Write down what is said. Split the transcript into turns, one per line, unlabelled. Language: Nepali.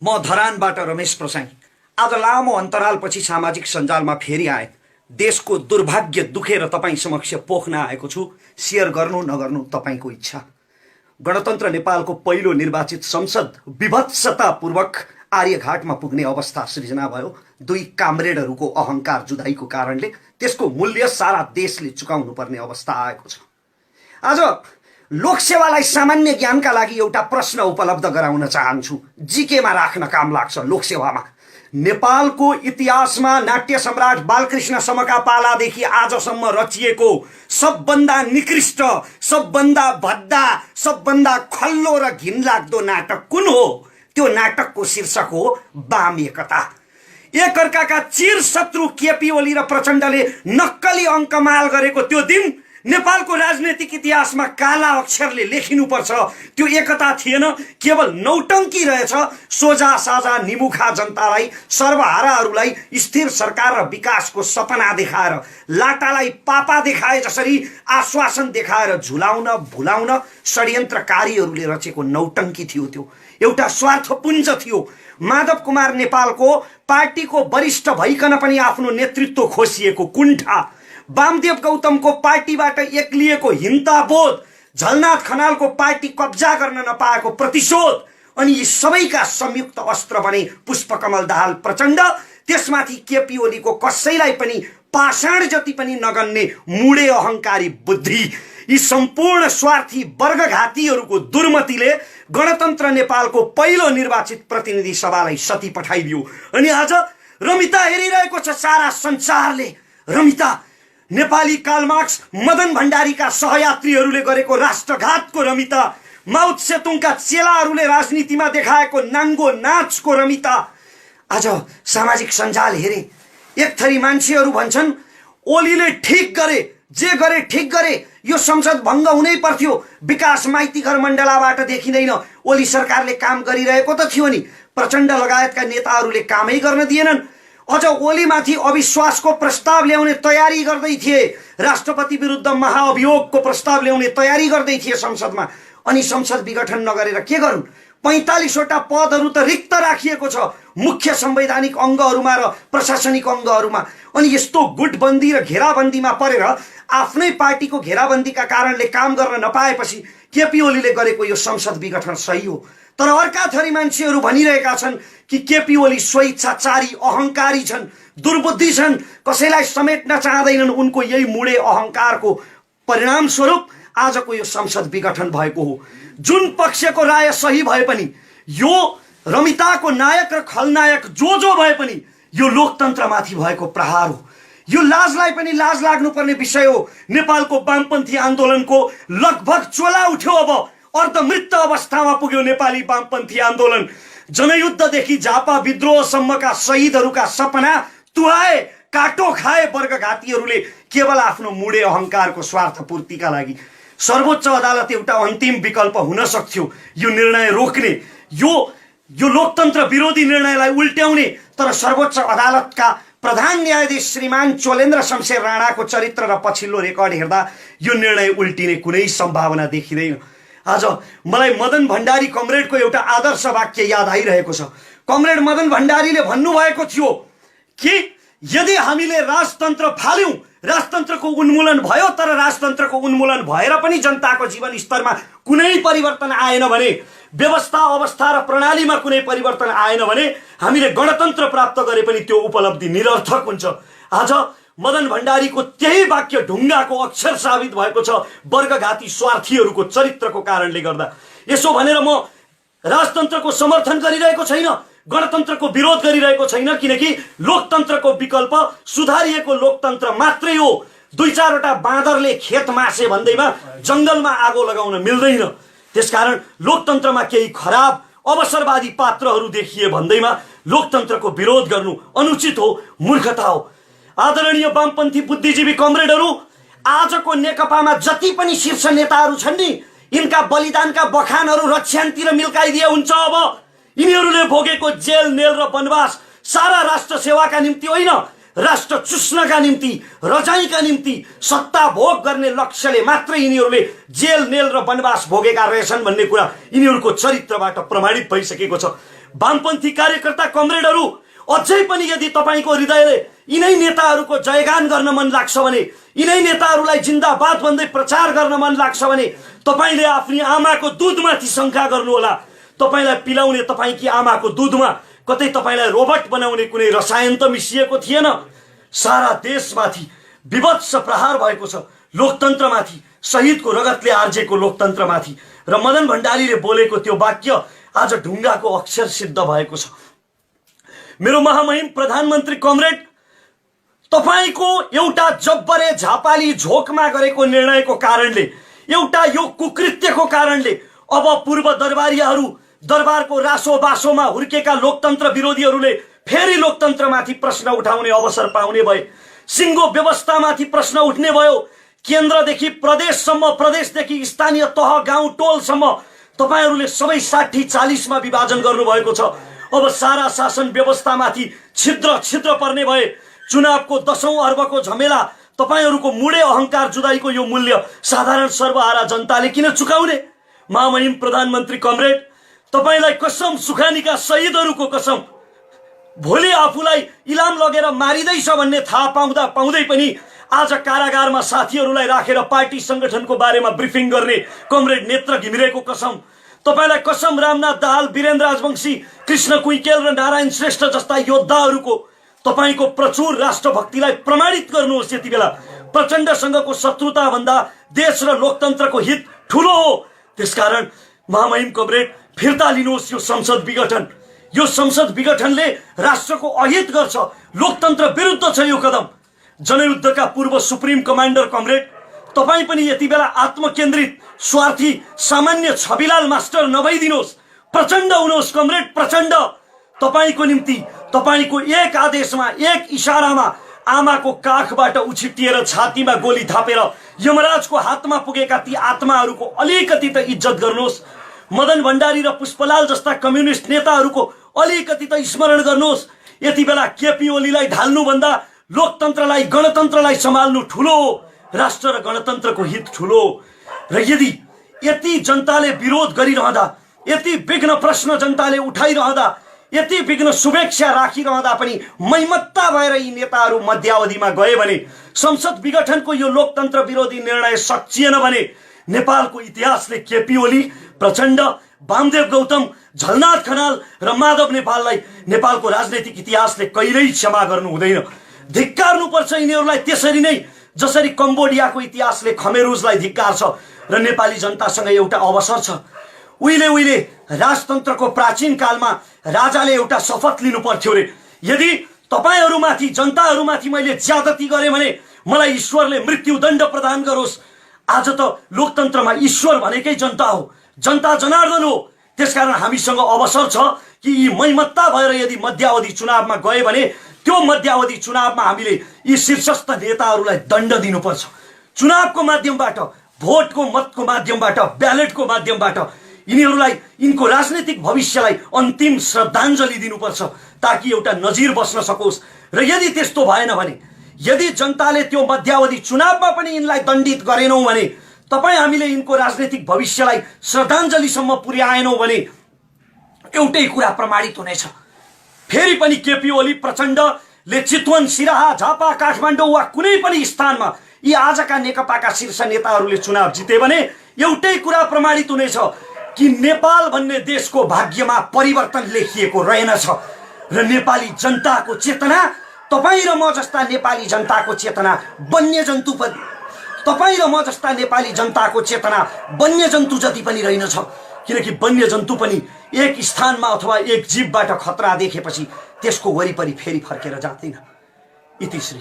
म धरानबाट रमेश प्रसाई आज लामो अन्तरालपछि सामाजिक सञ्जालमा फेरि आए। देशको दुर्भाग्य दुखेर तपाईँ समक्ष पोख्न आएको छु। शेयर गर्नु नगर्नु तपाईँको इच्छा। गणतन्त्र नेपालको पहिलो निर्वाचित संसद विभत्सतापूर्वक आर्यघाटमा पुग्ने अवस्था सृजना भयो। दुई कामरेडहरूको अहंकार जुधाइको कारणले त्यसको मूल्य सारा देशले चुकाउनु पर्ने अवस्था आएको छ। आज लोकसेवालाई सामान्य ज्ञानका लागि एउटा प्रश्न उपलब्ध गराउन चाहन्छु। जीकेमा राख्न काम लाग्छ। लोकसेवामा नेपालको इतिहासमा नाट्य सम्राट बालकृष्णसम्मका पालादेखि आजसम्म रचिएको सबभन्दा निकृष्ट, सबभन्दा भद्दा, सबभन्दा खल्लो र घिनलाग्दो नाटक कुन हो? त्यो नाटकको शीर्षक हो वाम एकता। एकअर्काका चिर शत्रु केपी ओली र प्रचण्डले नक्कली अङ्कमाल गरेको त्यो दिन नेपालको राजनीतिक इतिहासमा काला अक्षरले लेखिनुपर्छ। त्यो एकता थिएन, केवल नौटङ्की रहेछ। सोझा साझा निमुखा जनतालाई, सर्वहाराहरूलाई स्थिर सरकार र विकासको सपना देखाएर, लाटालाई पापा देखाए जसरी आश्वासन देखाएर झुलाउन भुलाउन षड्यन्त्रकारीहरूले रचेको नौटङ्की थियो। त्यो एउटा स्वार्थपुञ्ज थियो। माधव कुमार नेपालको पार्टीको वरिष्ठ भइकन पनि आफ्नो नेतृत्व खोसिएको कुण्ठा, वामदेव गौतमको पार्टीबाट एक्लिएको हिंताबोध, झलनाथ खनालको पार्टी कब्जा गर्न नपाएको प्रतिशोध, अनि यी सबैका संयुक्त अस्त्र बने पुष्पकमल दाहाल प्रचण्ड। त्यसमाथि केपी ओलीको कसैलाई पनि पाषाण जति पनि नगन्ने मुडे अहंकारी बुद्धि। यी सम्पूर्ण स्वार्थी वर्गघातीहरूको दुर्मतिले गणतन्त्र नेपालको पहिलो निर्वाचित प्रतिनिधि सभालाई सती पठाइदियो। अनि आज रमिता हेरिरहेको छ सारा संसारले। रमिता नेपाली कार्लमार्क्स मदन भण्डारीका सहयात्रीहरूले गरेको राष्ट्रघातको रमिता, माओ सेतुङका चेलाहरूले राजनीतिमा देखाएको नाङ्गो नाचको रमिता। आज सामाजिक सञ्जाल हेरे, एक थरी मान्छेहरू भन्छन् ओलीले ठिक गरे, जे गरे ठिक गरे, यो संसद भङ्ग हुनै पर्थ्यो। विकास माइतीघर मण्डलाबाट देखिँदैन। ओली सरकारले काम गरिरहेको त थियो नि, प्रचण्ड लगायतका नेताहरूले कामै गर्न दिएनन्। अझ ओलीमाथि अविश्वासको प्रस्ताव ल्याउने तयारी गर्दै थिए, राष्ट्रपति विरुद्ध महाअभियोगको प्रस्ताव ल्याउने तयारी गर्दै थिए संसदमा। अनि संसद विघटन नगरेर के गरून्? 45वटा पदहरू त रिक्त राखिएको छ मुख्य संवैधानिक अङ्गहरूमा र प्रशासनिक अङ्गहरूमा। अनि यस्तो गुटबन्दी र घेराबन्दीमा परेर आफ्नै पार्टीको घेराबन्दीका कारणले काम गर्न नपाएपछि केपी ओलीले गरेको यो संसद विघटन सही हो। तर अर्का थरी मान्छेहरू भनिरहेका छन् कि केपी ओली स्वेच्छाचारी, अहंकारी छन्, दुर्बुद्धि छन्, कसैलाई समेट्न चाहँदैनन्। उनको यही मुडे अहंकारको परिणाम स्वरूप आजको यो संसद विघटन भएको हो। जुन पक्षको राय सही भए पनि, यो रमिताको नायक र खलनायक जो भए पनि यो लोकतन्त्रमाथि भएको प्रहार हो। यो लाजलाई पनि लाज लाग्नुपर्ने विषय हो। नेपालको वामपन्थी आन्दोलनको लगभग चोला उठ्यो। अब अर्धमृत अवस्थामा पुग्यो नेपाली वामपन्थी आन्दोलन। जनयुद्धदेखि झापा विद्रोहसम्मका शहीदहरूका सपना तुहाए, काटो खाए वर्गघातीहरूले केवल आफ्नो मुडे अहंकारको स्वार्थपूर्तिका लागि। सर्वोच्च अदालत एउटा अन्तिम विकल्प हुन सक्थ्यो यो निर्णय रोक्ने, यो लोकतन्त्र विरोधी निर्णयलाई उल्ट्याउने। तर सर्वोच्च अदालतका प्रधान न्यायाधीश श्रीमान चोलेन्द्र शमशेर राणाको चरित्र र पछिल्लो रेकर्ड हेर्दा यो निर्णय उल्टिने कुनै सम्भावना देखिँदैन। आज मलाई मदन भण्डारी कमरेडको एउटा आदर्श वाक्य याद आइरहेको छ। कमरेड मदन भण्डारीले भन्नुभएको थियो कि यदि हामीले राजतन्त्र फाल्यौं, राजतन्त्रको उन्मूलन भयो, तर राजतन्त्रको उन्मूलन भएर पनि जनताको जीवन स्तरमा कुनै परिवर्तन आएन भने, व्यवस्था अवस्था र प्रणालीमा कुनै परिवर्तन आएन भने हामीले गणतन्त्र प्राप्त गरे पनि त्यो उपलब्धि निरर्थक हुन्छ। आज मदन भण्डारीको त्यही वाक्य ढुङ्गाको अक्षर साबित भएको छ वर्गघाती स्वार्थीहरूको चरित्रको कारणले गर्दा। यसो भनेर म राजतन्त्रको समर्थन गरिरहेको छैन, गणतन्त्रको विरोध गरिरहेको छैन, किनकि लोकतन्त्रको विकल्प सुधारिएको लोकतन्त्र मात्रै हो। दुई चारवटा बाँदरले खेत मासे भन्दैमा जङ्गलमा आगो लगाउन मिल्दैन। त्यसकारण लोकतन्त्रमा केही खराब अवसरवादी पात्रहरू देखिए भन्दैमा लोकतन्त्रको विरोध गर्नु अनुचित हो, मूर्खता हो। आदरणीय वामपन्थी बुद्धिजीवी कमरेडहरू, आजको नेकपामा जति पनि शीर्ष नेताहरू छन् नि, यिनका बलिदानका बखानहरू रक्षान्तिर मिल्काइदिए हुन्छ। अब यिनीहरूले भोगेको जेल, नेल र वनवास सारा राष्ट्र सेवाका निम्ति होइन, राष्ट्र चुस्नका निम्ति, रजाइका निम्ति, सत्ता भोग गर्ने लक्ष्यले मात्रै यिनीहरूले जेल, नेल र वनवास भोगेका रहेछन् भन्ने कुरा यिनीहरूको चरित्रबाट प्रमाणित भइसकेको छ। वामपन्थी कार्यकर्ता कमरेडहरू अझै पनि यदि तपाईको हृदयले यिनै नेताहरूको जयगान गर्न मन लाग्छ भने, यिनै नेताहरूलाई जिन्दाबाद भन्दै प्रचार गर्न मन लाग्छ भने तपाईले आफ्नी आमाको दूधमाथि शंका गर्नुहोला। तपाईलाई पिलाउने तपाईकी आमाको दूधमा कतै तपाईलाई रोबोट बनाउने कुनै रसायन त मिसिएको थिएन। सारा देशमाथि विभत्स प्रहार भएको छ, लोकतन्त्रमाथि, शहीदको रगतले आर्जेको लोकतन्त्रमाथि। र मदन भण्डारीले बोलेको त्यो वाक्य आज ढुङ्गाको अक्षर सिद्ध भएको छ। मेरो महामहिम प्रधानमन्त्री कमरेड, तपाईको एउटा जब्बरे झापाली झोकमा गरेको निर्णयको कारणले, एउटा यो कुकृत्यको कारणले अब पूर्व दरबारियाहरू, दरबारको रासो बासोमा हुर्केका लोकतन्त्र विरोधीहरूले फेरि लोकतन्त्रमाथि प्रश्न उठाउने अवसर पाउने भए। सिङ्गो व्यवस्थामाथि प्रश्न उठ्ने भयो। केन्द्रदेखि प्रदेशसम्म, प्रदेशदेखि स्थानीय तह, गाउँ, टोलसम्म तपाईहरूले सबै 60-40 मा विभाजन गर्नुभएको छ। अब सारा शासन व्यवस्थामाथि छिद्र छिद्र पर्ने भए। चुनावको 10औं अर्बको झमेला, तपाईहरूको मुडे अहंकार जुदाईको यो मूल्य साधारण सर्वहारा जनताले किन चुकाउने? महामहिम प्रधानमन्त्री कमरेड, तपाईलाई कसम, सुखानीका शहीदहरूको कसम, भोलि आफूलाई इलाम लगेर मारिँदैछ भन्ने थाहा पाउँदै पनि आज कारागारमा साथीहरूलाई राखेर पार्टी संगठनको बारेमा ब्रिफिङ गर्ने कमरेड नेत्र घिमिरेको कसम, तपाईलाई कसम, रामनाथ दाहाल, वीरेन्द्र राजवंशी, कृष्ण कुइकेल र नारायण श्रेष्ठ जस्ता योद्धाहरूको तपाईको प्रचुर राष्ट्रभक्तिलाई प्रमाणित गर्नुहोस्। यति बेला प्रचण्डसँगको शत्रुता भन्दा देश र लोकतन्त्रको हित ठूलो हो। त्यसकारण महामहिम कमरेड, फिर्ता लिनुहोस् यो संसद विघटन। यो संसद विघटनले राष्ट्रको अहित गर्छ, लोकतन्त्र विरुद्ध छ यो कदम। जनयुद्धका पूर्व सुप्रिम कमान्डर कमरेड, तपाई पनि यति बेला आत्मकेन्द्रित, स्वार्थी, सामान्य छविलाल मास्टर नभइदिनुहोस्। प्रचण्ड हुनुहोस् कमरेड, प्रचण्ड। तपाईको निम्ति, तपाईको एक आदेशमा, एक इशारामा आमाको काखबाट उछिटिएर छातीमा गोली थापेर यमराजको हातमा पुगेका ती आत्माहरूको अलिकति त इज्जत गर्नुहोस्। मदन भण्डारी र पुष्पलाल जस्ता कम्युनिस्ट नेताहरूको अलिकति त स्मरण गर्नुहोस्। यति बेला केपी ओलीलाई ढाल्नुभन्दा लोकतन्त्रलाई, गणतन्त्रलाई सम्हाल्नु ठूलो हो। राष्ट्र र गणतन्त्रको हित ठूलो हो। र यति जनताले विरोध गरिरहँदा, यति विघ्न प्रश्न जनताले उठाइरहँदा, यति विघ्न शुभेच्छा राखिरहँदा पनि मैमत्ता भएर यी नेताहरू मध्यावधिमा गए भने, संसद विघटनको यो लोकतन्त्र विरोधी निर्णय सकिएन भने नेपालको इतिहासले केपी ओली, प्रचण्ड, वामदेव गौतम, झलनाथ खनाल र माधव नेपाललाई नेपालको राजनैतिक इतिहासले कहिल्यै क्षमा गर्नु हुँदैन। धिक्कार्नुपर्छ यिनीहरूलाई, त्यसरी नै जसरी कम्बोडियाको इतिहासले खमेरुजलाई धिक्कार्छ। र नेपाली जनतासँग एउटा अवसर छ। उहिले राजतन्त्रको प्राचीन कालमा राजाले एउटा शपथ लिनु पर्थ्यो रे, यदि तपाईहरूमाथि, जनताहरूमाथि मैले ज्यादती गरेँ भने मलाई ईश्वरले मृत्युदण्ड प्रदान गरोस्। आज त लोकतन्त्रमा ईश्वर भनेकै जनता हो, जनता जनार्दन हो। त्यसकारण हामीसँग अवसर छ कि यी मैमत्ता भएर यदि मध्यावधि चुनावमा गए भने त्यो मध्यावधि चुनावमा हामीले यी शीर्षस्थ नेताहरूलाई दण्ड दिनुपर्छ। चुनावको माध्यमबाट, भोटको मतको माध्यमबाट, ब्यालेटको माध्यमबाट यिनीहरूलाई, यिनको राजनीतिक भविष्यलाई अन्तिम श्रद्धाञ्जली दिनुपर्छ ताकि एउटा नजिर बस्न सकोस्। र यदि त्यस्तो भएन भने, यदि जनताले त्यो मध्यावधि चुनावमा पनि यिनलाई दण्डित गरेनौं भने, तपाई हामीले यिनको राजनीतिक भविष्यलाई श्रद्धाञ्जलीसम्म पुर्याएनौं भने एउटै कुरा प्रमाणित हुनेछ। फेरि पनि केपी ओली, प्रचण्डले चितवन, सिराहा, झापा, काठमाडौँ वा कुनै पनि स्थानमा यी आजका नेकपाका शीर्ष नेताहरूले चुनाव जिते भने एउटै कुरा प्रमाणित हुनेछ कि नेपाल भन्ने देशको भाग्यमा परिवर्तन लेखिएको रहेनछ। र नेपाली जनताको चेतना, तपाई र म जस्ता नेपाली जनताको चेतना वन्यजन्तु पनि, तपाई र म जस्ता नेपाली जनताको चेतना वन्यजन्तु जति पनि रहेनछ। किनकि वन्यजन्तु पनि एक स्थानमा अथवा एक जीवबाट खतरा देखेपछि त्यसको वरिपरि फेरि फर्केर जाँदैन। इतिश्री।